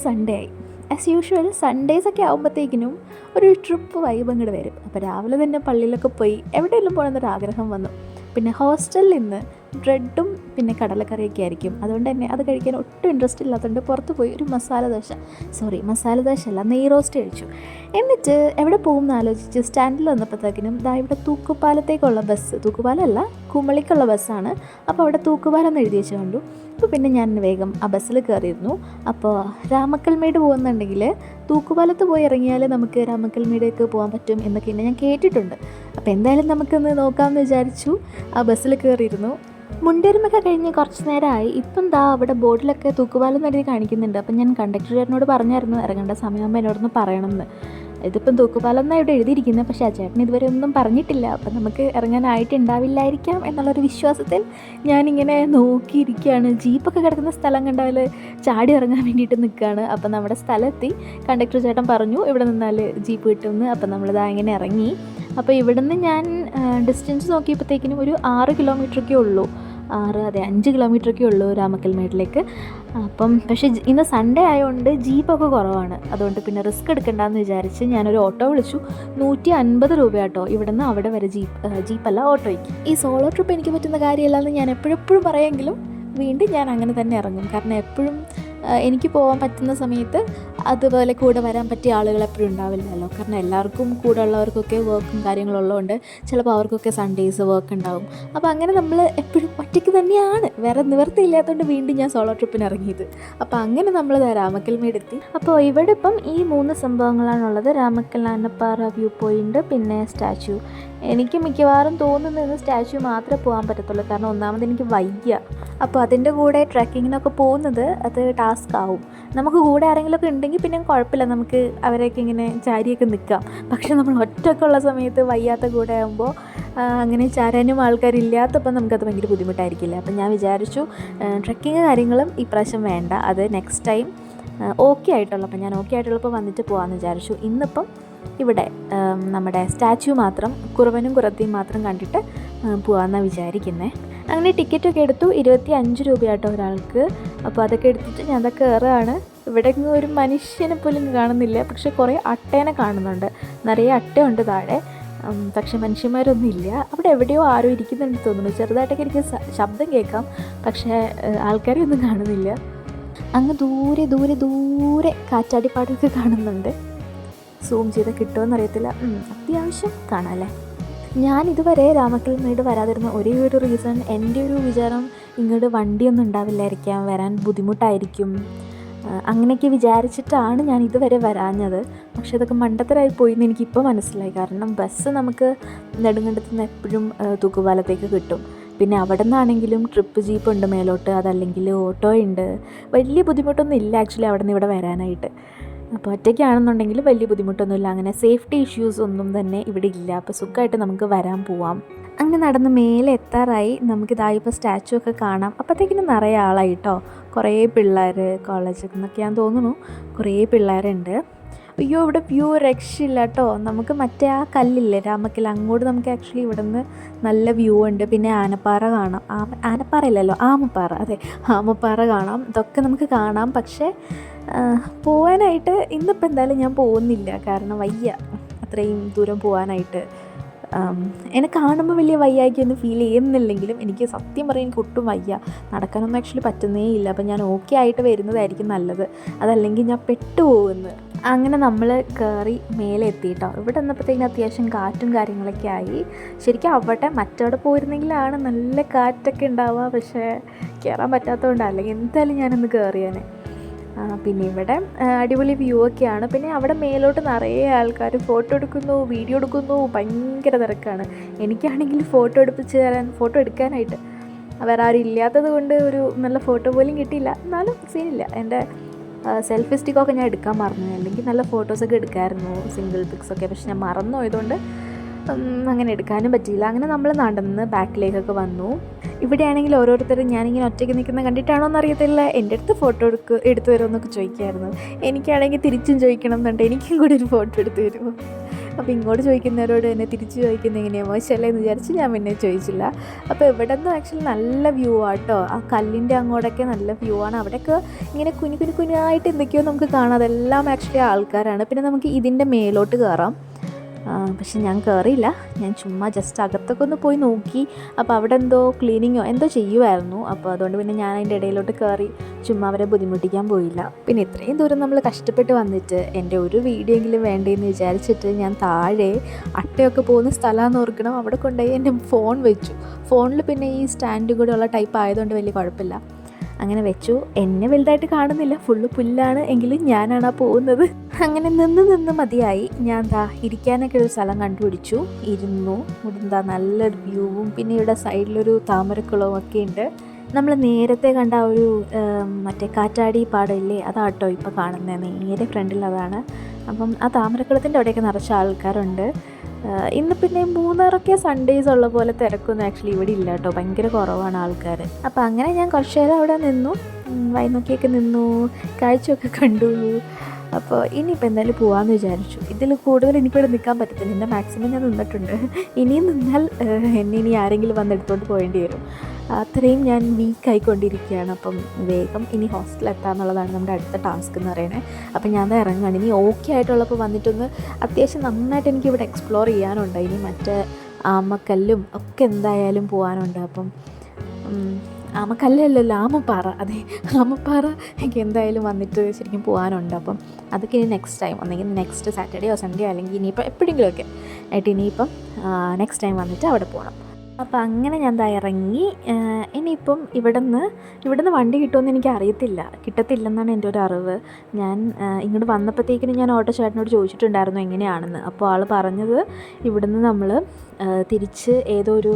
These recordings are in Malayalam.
സൺഡേ ആയി. ആസ് യൂഷ്വൽ സൺഡേസൊക്കെ ആകുമ്പോഴത്തേക്കിനും ഒരു ട്രിപ്പ് വൈബ് അങ്ങോട്ട് വരും. അപ്പോൾ രാവിലെ തന്നെ പള്ളിയിലൊക്കെ പോയി എവിടെയെങ്കിലും പോകണമെന്നൊരാഗ്രഹം വന്നു. പിന്നെ ഹോസ്റ്റലിൽ നിന്ന് ബ്രെഡും പിന്നെ കടലക്കറിയൊക്കെ ആയിരിക്കും. അതുകൊണ്ട് തന്നെ അത് കഴിക്കാൻ ഒട്ടും ഇൻട്രസ്റ്റ് ഇല്ലാത്തതുകൊണ്ട് പുറത്ത് പോയി ഒരു മസാല ദോശ അല്ല, നെയ് റോസ്റ്റ് കഴിച്ചു. എന്നിട്ട് എവിടെ പോകും എന്ന് ആലോചിച്ച് സ്റ്റാൻഡിൽ വന്നപ്പോഴത്തേക്കിനും ഇവിടെ തൂക്കുപാലത്തേക്കുള്ള ബസ്, തൂക്കുപാലമല്ല കുമളിക്കുള്ള ബസ്സാണ്. അപ്പോൾ അവിടെ തൂക്കുപാലം എന്ന് എഴുതി വെച്ച് കണ്ടു. അപ്പോൾ പിന്നെ ഞാൻ വേഗം ആ ബസ്സിൽ കയറിയിരുന്നു. അപ്പോൾ രാമക്കൽമേട് പോകുന്നുണ്ടെങ്കിൽ തൂക്കുപാലത്ത് പോയി ഇറങ്ങിയാൽ നമുക്ക് രാമക്കൽമേടേക്ക് പോകാൻ പറ്റും എന്നൊക്കെ ഞാൻ കേട്ടിട്ടുണ്ട്. അപ്പോൾ എന്തായാലും നമുക്കൊന്ന് നോക്കാമെന്ന് വിചാരിച്ചു. ആ ബസ്സിൽ കയറിയിരുന്നു. മുണ്ടേരുമൊക്കെ കഴിഞ്ഞ് കുറച്ച് നേരമായി. ഇപ്പം അവിടെ ബോർഡിലൊക്കെ തൂക്കുപാലം എഴുതി കാണിക്കുന്നുണ്ട്. അപ്പം ഞാൻ കണ്ടക്ടർ ചേട്ടനോട് പറഞ്ഞായിരുന്നു ഇറങ്ങേണ്ട സമയമാകുമ്പോൾ എന്നോടൊന്ന് പറയണമെന്ന്. ഇതിപ്പം തൂക്കുപാലം എന്നാണ് ഇവിടെ എഴുതിയിരിക്കുന്നത്, പക്ഷേ ആ ചേട്ടൻ ഇതുവരെ ഒന്നും പറഞ്ഞിട്ടില്ല. അപ്പം നമുക്ക് ഇറങ്ങാനായിട്ടുണ്ടാവില്ലായിരിക്കാം എന്നുള്ളൊരു വിശ്വാസത്തിൽ ഞാനിങ്ങനെ നോക്കിയിരിക്കുകയാണ്. ജീപ്പൊക്കെ കിടക്കുന്ന സ്ഥലം കണ്ടാൽ ചാടി ഇറങ്ങാൻ വേണ്ടിയിട്ട് നിൽക്കുകയാണ്. അപ്പം നമ്മുടെ സ്ഥലമെത്തി. കണ്ടക്ടർ ചേട്ടൻ പറഞ്ഞു ഇവിടെ നിന്നാൽ ജീപ്പ് കിട്ടുമെന്ന്. അപ്പം നമ്മളിതാ ഇങ്ങനെ ഇറങ്ങി. അപ്പോൾ ഇവിടുന്ന് ഞാൻ ഡിസ്റ്റൻസ് നോക്കിയപ്പോഴത്തേക്കിനും ഒരു 6 കിലോമീറ്ററൊക്കെ ഉള്ളൂ. 5 കിലോമീറ്ററൊക്കെ ഉള്ളൂ രാമക്കൽമേട്ടിലേക്ക്. അപ്പം പക്ഷേ ഇന്ന് സൺഡേ ആയതുകൊണ്ട് ജീപ്പൊക്കെ കുറവാണ്. അതുകൊണ്ട് പിന്നെ റിസ്ക് എടുക്കണ്ടെന്ന് വിചാരിച്ച് ഞാനൊരു ഓട്ടോ വിളിച്ചു. 150 രൂപ കേട്ടോ ഇവിടുന്ന് അവിടെ വരെ ജീപ്പല്ല ഓട്ടോയ്ക്ക്. ഈ സോളോ ട്രിപ്പ് എനിക്ക് പറ്റുന്ന കാര്യമല്ലെന്ന് ഞാൻ എപ്പോഴും പറയുമെങ്കിലും വീണ്ടും ഞാൻ അങ്ങനെ തന്നെ ഇറങ്ങും. കാരണം എപ്പോഴും എനിക്ക് പോകാൻ പറ്റുന്ന സമയത്ത് അതുപോലെ കൂടെ വരാൻ പറ്റിയ ആളുകൾ എപ്പോഴും ഉണ്ടാവില്ലല്ലോ. കാരണം എല്ലാവർക്കും കൂടെ ഉള്ളവർക്കൊക്കെ വർക്കും കാര്യങ്ങളുള്ളതുകൊണ്ട് ചിലപ്പോൾ അവർക്കൊക്കെ സൺഡേസ് വർക്ക് ഉണ്ടാവും. അപ്പോൾ അങ്ങനെ നമ്മൾ എപ്പോഴും ഒറ്റയ്ക്ക് തന്നെയാണ്, വേറെ നിവൃത്തിയില്ലാത്തതുകൊണ്ട് വീണ്ടും ഞാൻ സോളോ ട്രിപ്പിന് ഇറങ്ങിയത്. അപ്പോൾ അങ്ങനെ നമ്മൾ രാമക്കൽമേടെത്തി. അപ്പോൾ ഇവിടെ ഇപ്പം ഈ 3 സംഭവങ്ങളാണുള്ളത്: രാമക്കൽ ആനപ്പാറ വ്യൂ പോയിൻ്റ്, പിന്നെ സ്റ്റാച്യു. എനിക്ക് മിക്കവാറും തോന്നുന്നത് സ്റ്റാച്യു മാത്രമേ പോകാൻ പറ്റത്തുള്ളൂ. കാരണം ഒന്നാമത് എനിക്ക് വയ്യ. അപ്പോൾ അതിൻ്റെ കൂടെ ട്രക്കിങ്ങിനൊക്കെ പോകുന്നത് അത് ടാസ്ക് ആവും. നമുക്ക് കൂടെ ആരെങ്കിലുമൊക്കെ ഉണ്ടെങ്കിൽ പിന്നെ കുഴപ്പമില്ല, നമുക്ക് അവരെയൊക്കെ ഇങ്ങനെ ചാരിയൊക്കെ നിൽക്കാം. പക്ഷെ നമ്മൾ ഒറ്റയ്ക്കുള്ള സമയത്ത് വയ്യാത്ത കൂടെ ആകുമ്പോൾ അങ്ങനെ ചാരാനും ആൾക്കാരില്ലാത്തപ്പോൾ നമുക്കത് ഭയങ്കര ബുദ്ധിമുട്ടായിരിക്കില്ല. അപ്പം ഞാൻ വിചാരിച്ചു ട്രക്കിങ് കാര്യങ്ങളും ഇപ്രാവശ്യം വേണ്ട, അത് നെക്സ്റ്റ് ടൈം ഓക്കെ ആയിട്ടുള്ളപ്പോൾ ഞാൻ ഓക്കെ ആയിട്ടുള്ളപ്പോൾ വന്നിട്ട് പോകാമെന്ന് വിചാരിച്ചു. ഇന്നിപ്പം ഇവിടെ നമ്മുടെ സ്റ്റാച്യു മാത്രം, കുറവനും കുറത്തിയും മാത്രം കണ്ടിട്ട് പോകാമെന്നാണ് വിചാരിക്കുന്നത്. അങ്ങനെ ടിക്കറ്റൊക്കെ എടുത്തു. 25 രൂപയാട്ടോ ഒരാൾക്ക്. അപ്പോൾ അതൊക്കെ എടുത്തിട്ട് ഞാൻ അതൊക്കെ കയറുകയാണ്. ഇവിടെ ഒരു മനുഷ്യനെ പോലും കാണുന്നില്ല, പക്ഷെ കുറേ അട്ടേനെ കാണുന്നുണ്ട്. നിറയെ അട്ടയുണ്ട് താഴെ, പക്ഷെ മനുഷ്യന്മാരൊന്നും ഇല്ല. അവിടെ എവിടെയോ ആരോ ഇരിക്കുന്നുണ്ട് തോന്നുന്നു. ചെറുതായിട്ടൊക്കെ എനിക്ക് ശബ്ദം കേൾക്കാം, പക്ഷേ ആൾക്കാരെ ഒന്നും കാണുന്നില്ല. അങ്ങ് ദൂരെ ദൂരെ ദൂരെ കാറ്റാടിപ്പാടൊക്കെ കാണുന്നുണ്ട്. സൂം ചെയ്ത് കിട്ടുമെന്നറിയത്തില്ല. അത്യാവശ്യം കാണാമല്ലേ. ഞാൻ ഇതുവരെ രാമക്കൽമേട് വരാതിരുന്ന ഒരേ ഒരു റീസൺ, എൻ്റെ ഒരു വിചാരം ഇങ്ങോട്ട് വണ്ടിയൊന്നും ഉണ്ടാവില്ലായിരിക്കാം, വരാൻ ബുദ്ധിമുട്ടായിരിക്കും, അങ്ങനെയൊക്കെ വിചാരിച്ചിട്ടാണ് ഞാൻ ഇതുവരെ വരാഞ്ഞത്. പക്ഷേ ഇതൊക്കെ മണ്ടത്തരായി പോയി എന്ന് എനിക്കിപ്പോൾ മനസ്സിലായി. കാരണം ബസ് നമുക്ക് നെടുങ്കണ്ടത്ത് നിന്ന് എപ്പോഴും തൂക്കുപാലത്തേക്ക് കിട്ടും. പിന്നെ അവിടെ നിന്നാണെങ്കിലും ട്രിപ്പ് ജീപ്പ് ഉണ്ട് മേലോട്ട്, അതല്ലെങ്കിൽ ഓട്ടോ ഉണ്ട്. വലിയ ബുദ്ധിമുട്ടൊന്നും ഇല്ല ആക്ച്വലി അവിടെ നിന്ന് ഇവിടെ വരാനായിട്ട്. അപ്പോൾ ഒറ്റയ്ക്കാണെന്നുണ്ടെങ്കിൽ വലിയ ബുദ്ധിമുട്ടൊന്നുമില്ല. അങ്ങനെ സേഫ്റ്റി ഇഷ്യൂസ് ഒന്നും തന്നെ ഇവിടെ ഇല്ല. അപ്പോൾ സുഖമായിട്ട് നമുക്ക് വരാൻ പോവാം. അങ്ങനെ നടന്ന് മേലെ എത്താറായി. നമുക്കിതായിപ്പോൾ സ്റ്റാച്ചു ഒക്കെ കാണാം. അപ്പോഴത്തേക്കിനും നിറയെ ആളായി കേട്ടോ. കുറേ പിള്ളേർ, കോളേജിൽ നിന്നൊക്കെയാണെന്ന് തോന്നുന്നു, കുറേ പിള്ളേരുണ്ട്. അയ്യോ ഇവിടെ വ്യൂ രക്ഷയില്ല കേട്ടോ. നമുക്ക് മറ്റേ ആ കല്ലില്ലേ രാമക്കൽ, അങ്ങോട്ട് നമുക്ക് ആക്ച്വലി ഇവിടെ നിന്ന് നല്ല വ്യൂ ഉണ്ട്. പിന്നെ ആനപ്പാറ കാണാം. ആനപ്പാറ ഇല്ലല്ലോ, ആമപ്പാറ. അതെ, ആമപ്പാറ കാണാം. ഇതൊക്കെ നമുക്ക് കാണാം. പക്ഷേ പോകാനായിട്ട് ഇന്നിപ്പോൾ എന്തായാലും ഞാൻ പോകുന്നില്ല. കാരണം വയ്യ അത്രയും ദൂരം പോകാനായിട്ട്. എന്നെ കാണുമ്പോൾ വലിയ വയ്യായിക്കൊന്നും ഫീൽ ചെയ്യുന്നില്ലെങ്കിലും എനിക്ക് സത്യം പറയാൻ എനിക്ക് ഒട്ടും വയ്യ. നടക്കാനൊന്നും ആക്ച്വലി പറ്റുന്നേ ഇല്ല. അപ്പം ഞാൻ ഓക്കെ ആയിട്ട് വരുന്നതായിരിക്കും നല്ലത്, അതല്ലെങ്കിൽ ഞാൻ പെട്ടുപോകുന്നു. അങ്ങനെ നമ്മൾ കയറി മേലെ എത്തിയിട്ടോ. ഇവിടെ വന്നപ്പോഴത്തേക്കും അത്യാവശ്യം കാറ്റും കാര്യങ്ങളൊക്കെ ആയി. ശരിക്കും അവിടെ മറ്റവിടെ പോയിരുന്നെങ്കിലാണ് നല്ല കാറ്റൊക്കെ ഉണ്ടാവുക. പക്ഷേ കയറാൻ പറ്റാത്തതുകൊണ്ട്, അല്ലെങ്കിൽ എന്തായാലും ഞാനൊന്ന് കയറിയാനെ. പിന്നെ ഇവിടെ അടിപൊളി വ്യൂ ഒക്കെയാണ്. പിന്നെ അവിടെ മേലോട്ട് നിറയെ ആൾക്കാർ ഫോട്ടോ എടുക്കുന്നു, വീഡിയോ എടുക്കുന്നു, ഭയങ്കര തിരക്കാണ്. എനിക്കാണെങ്കിൽ ഫോട്ടോ എടുക്കാനായിട്ട് വേറെ ആരും ഇല്ലാത്തത് കൊണ്ട് ഒരു നല്ല ഫോട്ടോ പോലും കിട്ടിയില്ല. എന്നാലും സീനില്ല. എൻ്റെ സെൽഫി സ്റ്റിക്കൊക്കെ ഞാൻ എടുക്കാൻ മറന്നു, അല്ലെങ്കിൽ നല്ല ഫോട്ടോസൊക്കെ എടുക്കാമായിരുന്നു, സിംഗിൾ പിക്സൊക്കെ. പക്ഷെ ഞാൻ മറന്നു പോയതുകൊണ്ട് അങ്ങനെ എടുക്കാനും പറ്റിയില്ല. അങ്ങനെ നമ്മൾ നടന്ന് ബാക്കിലേക്കൊക്കെ വന്നു. ഇവിടെയാണെങ്കിൽ ഓരോരുത്തരും ഞാനിങ്ങനെ ഒറ്റയ്ക്ക് നിൽക്കുന്ന കണ്ടിട്ടാണോ എന്നറിയത്തില്ല, എൻ്റെ അടുത്ത് ഫോട്ടോ എടുത്തു തരുമോ എന്നൊക്കെ ചോദിക്കുമായിരുന്നു. എനിക്കാണെങ്കിൽ തിരിച്ചും ചോദിക്കണം എന്നുണ്ട്, എനിക്കും കൂടി ഒരു ഫോട്ടോ എടുത്ത് തരുമോ. അപ്പോൾ ഇങ്ങോട്ട് ചോദിക്കുന്നവരോട് എന്നെ തിരിച്ച് ചോദിക്കുന്നത് എങ്ങനെയാണ് മോശമല്ലേ എന്ന് വിചാരിച്ച് ഞാൻ പിന്നെ ചോദിച്ചില്ല. അപ്പോൾ ഇവിടെ നിന്ന് ആക്ച്വലി നല്ല വ്യൂ ആട്ടോ, ആ കല്ലിൻ്റെ അങ്ങോട്ടൊക്കെ നല്ല വ്യൂ ആണ്. അവിടെയൊക്കെ ഇങ്ങനെ കുഞ്ഞായിട്ട് എന്തൊക്കെയോ നമുക്ക് കാണാം, അതെല്ലാം ആക്ച്വലി ആൾക്കാരാണ്. പിന്നെ നമുക്ക് ഇതിൻ്റെ മേലോട്ട് കയറാം, പക്ഷെ ഞാൻ കയറിയില്ല. ഞാൻ ചുമ്മാ ജസ്റ്റ് അകത്തൊക്കെ ഒന്ന് പോയി നോക്കി. അപ്പോൾ അവിടെ എന്തോ ക്ലീനിങ്ങോ എന്തോ ചെയ്യുമായിരുന്നു. അപ്പോൾ അതുകൊണ്ട് പിന്നെ ഞാൻ അതിൻ്റെ ഇടയിലോട്ട് കയറി ചുമ്മാ അവരെ ബുദ്ധിമുട്ടിക്കാൻ പോയില്ല. പിന്നെ ഇത്രയും ദൂരം നമ്മൾ കഷ്ടപ്പെട്ട് വന്നിട്ട് എൻ്റെ ഒരു വീഡിയോ എങ്കിലും വേണ്ടേന്ന് വിചാരിച്ചിട്ട് ഞാൻ താഴെ അട്ടയൊക്കെ പോകുന്ന സ്ഥലമാണെന്ന് ഓർക്കണം, അവിടെ കൊണ്ടുപോയി എൻ്റെ ഫോൺ വെച്ചു. ഫോണിൽ പിന്നെ ഈ സ്റ്റാൻഡ് കൂടെ ഉള്ള ടൈപ്പ് ആയതുകൊണ്ട് വലിയ കുഴപ്പമില്ല, അങ്ങനെ വെച്ചു. എന്നെ വലുതായിട്ട് കാണുന്നില്ല, ഫുള്ള് പുല്ലാണ്, എങ്കിലും ഞാനാണ് ആ പോകുന്നത്. അങ്ങനെ നിന്ന് മതിയായി. ഞാൻ ഇരിക്കാനൊക്കെ ഒരു സ്ഥലം കണ്ടുപിടിച്ചു, ഇരുന്നു. ഇവിടെ നല്ലൊരു വ്യൂവും പിന്നെ ഇവിടെ സൈഡിലൊരു താമരക്കുളവും ഒക്കെ ഉണ്ട്. നമ്മൾ നേരത്തെ കണ്ട ഒരു മറ്റേ കാറ്റാടി പാടമില്ലേ, അതാട്ടോ ഇപ്പോൾ കാണുന്നത്, നേരെ ഫ്രണ്ടിൽ അതാണ്. അപ്പം ആ താമരക്കുളത്തിൻ്റെ അവിടെയൊക്കെ നിറച്ച ആൾക്കാരുണ്ട്. ഇന്ന് പിന്നെ മൂന്നാറൊക്കെ സൺഡേസ് ഉള്ള പോലെ തിരക്കൊന്നും ആക്ച്വലി ഇവിടെ ഇല്ല കേട്ടോ, ഭയങ്കര കുറവാണ് ആൾക്കാർ. അപ്പോൾ അങ്ങനെ ഞാൻ കുറച്ച് നേരം അവിടെ നിന്നു, വൈനൊക്കെയൊക്കെ നിന്നു, കാഴ്ചയൊക്കെ കണ്ടു. അപ്പോൾ ഇനിയിപ്പോൾ എന്തായാലും പോകാമെന്ന് വിചാരിച്ചു. ഇതിൽ കൂടുതൽ എനിക്കിവിടെ നിൽക്കാൻ പറ്റത്തില്ല, എൻ്റെ മാക്സിമം ഞാൻ നിന്നിട്ടുണ്ട്. ഇനിയും നിന്നാൽ എന്നെ ഇനി ആരെങ്കിലും വന്ന് എടുത്തോണ്ട് പോകേണ്ടി വരും, അത്രയും ഞാൻ വീക്കായിക്കൊണ്ടിരിക്കുകയാണ്. അപ്പം വേഗം ഇനി ഹോസ്റ്റലെത്തുക എന്നുള്ളതാണ് നമ്മുടെ അടുത്ത ടാസ്ക് എന്ന് പറയുന്നത്. അപ്പം ഞാൻ ഇറങ്ങുകയാണ്. ഇനി ഓക്കെ ആയിട്ടുള്ളപ്പോൾ വന്നിട്ടൊന്ന് അത്യാവശ്യം നന്നായിട്ട് എനിക്കിവിടെ എക്സ്പ്ലോർ ചെയ്യാനുണ്ട്. ഇനി മറ്റേ ആമക്കല്ലും ഒക്കെ എന്തായാലും പോകാനുണ്ട്. അപ്പം ആമക്കല്ലല്ലോ, ആമപ്പാറ, അതെ ആമപ്പാറ എനിക്ക് എന്തായാലും വന്നിട്ട് ശരിക്കും പോകാനുണ്ട്. അപ്പം അതൊക്കെ ഇനി നെക്സ്റ്റ് ടൈം, ഒന്നെങ്കിൽ നെക്സ്റ്റ് സാറ്റർഡേയോ സൺഡേ അല്ലെങ്കിൽ ഇനിയിപ്പോൾ എപ്പോഴെങ്കിലുമൊക്കെ ആയിട്ട് ഇനിയിപ്പം നെക്സ്റ്റ് ടൈം വന്നിട്ട് അവിടെ പോകണം. അപ്പോൾ അങ്ങനെ ഞാൻ ഇറങ്ങി. ഇനിയിപ്പം ഇവിടുന്ന് വണ്ടി കിട്ടുമെന്ന് എനിക്ക് അറിയത്തില്ല, കിട്ടത്തില്ലെന്നാണ് എൻ്റെ ഒരു അറിവ്. ഞാൻ ഇങ്ങോട്ട് വന്നപ്പോഴത്തേക്കിനും ഞാൻ ഓട്ടോ ചേട്ടനോട് ചോദിച്ചിട്ടുണ്ടായിരുന്നു എങ്ങനെയാണെന്ന്. അപ്പോൾ ആൾ പറഞ്ഞത് ഇവിടുന്ന് നമ്മൾ തിരിച്ച് ഏതോ ഒരു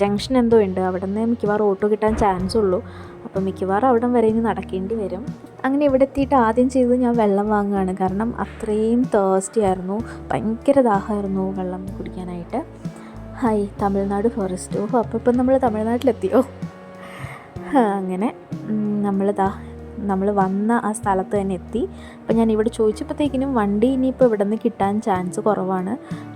ജംഗ്ഷൻ എന്തോ ഉണ്ട്, അവിടെ നിന്ന് മിക്കവാറും ഓട്ടോ കിട്ടാൻ ചാൻസ് ഉള്ളൂ. അപ്പോൾ മിക്കവാറും അവിടം വരെ ഇനി നടക്കേണ്ടി വരും. അങ്ങനെ ഇവിടെ എത്തിയിട്ട് ആദ്യം ചെയ്തത് ഞാൻ വെള്ളം വാങ്ങുകയാണ്, കാരണം അത്രയും തേഴ്സ്റ്റി ആയിരുന്നു, ഭയങ്കര ദാഹമായിരുന്നു വെള്ളം കുടിക്കാനായിട്ട്. Hi Tamil Nadu forest. അപ്പോൾ ഇപ്പം നമ്മൾ തമിഴ്നാട്ടിലെത്തിയോ? അങ്ങനെ നമ്മൾ വന്ന ആ സ്ഥലത്ത് തന്നെ എത്തി. അപ്പോൾ ഞാൻ ഇവിടെ ചോദിച്ചപ്പോഴത്തേക്കിനും വണ്ടി ഇനിയിപ്പോൾ ഇവിടെ നിന്ന് കിട്ടാൻ ചാൻസ് കുറവാണ്,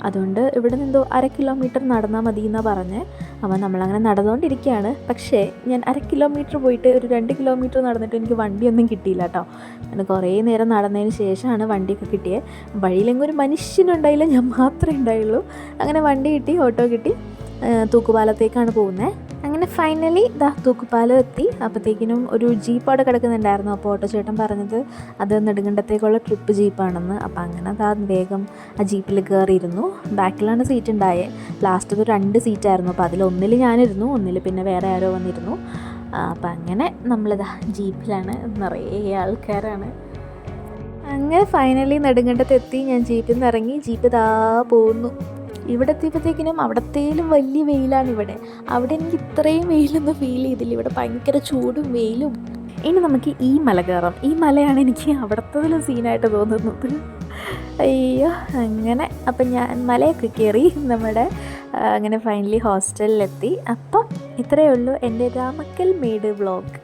അതുകൊണ്ട് ഇവിടെ നിന്ന് എന്തോ 1/2 കിലോമീറ്റർ നടന്നാൽ മതി എന്നാണ് പറഞ്ഞത്. അപ്പോൾ നമ്മളങ്ങനെ നടന്നുകൊണ്ടിരിക്കുകയാണ്. പക്ഷേ ഞാൻ 1/2 കിലോമീറ്റർ പോയിട്ട് ഒരു 2 കിലോമീറ്റർ നടന്നിട്ട് എനിക്ക് വണ്ടിയൊന്നും കിട്ടിയില്ല കേട്ടോ. ഞാൻ കുറേ നേരം നടന്നതിന് ശേഷമാണ് വണ്ടിയൊക്കെ കിട്ടിയത്. വഴിയിലെങ്കിലും ഒരു മനുഷ്യനുണ്ടായില്ല, ഞാൻ മാത്രമേ ഉണ്ടായുള്ളൂ. അങ്ങനെ വണ്ടി കിട്ടി, ഓട്ടോ കിട്ടി, തൂക്കുപാലത്തേക്കാണ് പോകുന്നത്. അങ്ങനെ ഫൈനലി തൂക്കുപാലം എത്തി. അപ്പോഴത്തേക്കിനും ഒരു ജീപ്പ് അവിടെ കിടക്കുന്നുണ്ടായിരുന്നു. അപ്പോൾ ഓട്ടോ ചേട്ടൻ പറഞ്ഞത് അത് നെടുങ്കണ്ടത്തേക്കുള്ള ട്രിപ്പ് ജീപ്പാണെന്ന്. അപ്പോൾ അങ്ങനെ വേഗം ആ ജീപ്പിൽ കയറിയിരുന്നു. ബാക്കിലാണ് സീറ്റ് ഉണ്ടായത്. ലാസ്റ്റ് ഒരു 2 സീറ്റായിരുന്നു. അപ്പോൾ അതിലൊന്നിൽ ഞാനിരുന്നു, ഒന്നിൽ പിന്നെ വേറെ ആരോ വന്നിരുന്നു. അപ്പം അങ്ങനെ ജീപ്പിലാണ്, നിറയെ ആൾക്കാരാണ്. അങ്ങനെ ഫൈനലി നെടുങ്കണ്ടത്തെത്തി. ഞാൻ ജീപ്പിൽ നിന്ന് ഇറങ്ങി, ജീപ്പ് പോകുന്നു. ഇവിടെ എത്തിയപ്പോഴത്തേക്കിനും അവിടത്തേലും വലിയ വെയിലാണ് ഇവിടെ. അവിടെ എനിക്ക് ഇത്രയും വെയിലൊന്നും ഫീൽ ചെയ്തില്ല, ഇവിടെ ഭയങ്കര ചൂടും വെയിലും. ഇനി നമുക്ക് ഈ മല കയറാം. ഈ മലയാണ് എനിക്ക് അവിടത്തതിലും സീനായിട്ട് തോന്നുന്നത്. അയ്യോ അങ്ങനെ. അപ്പം ഞാൻ മലയൊക്കെ കയറി അങ്ങനെ ഫൈനലി ഹോസ്റ്റലിലെത്തി. അപ്പം ഇത്രയേ ഉള്ളൂ എൻ്റെ രാമക്കൽ മേട് വ്ളോഗ്.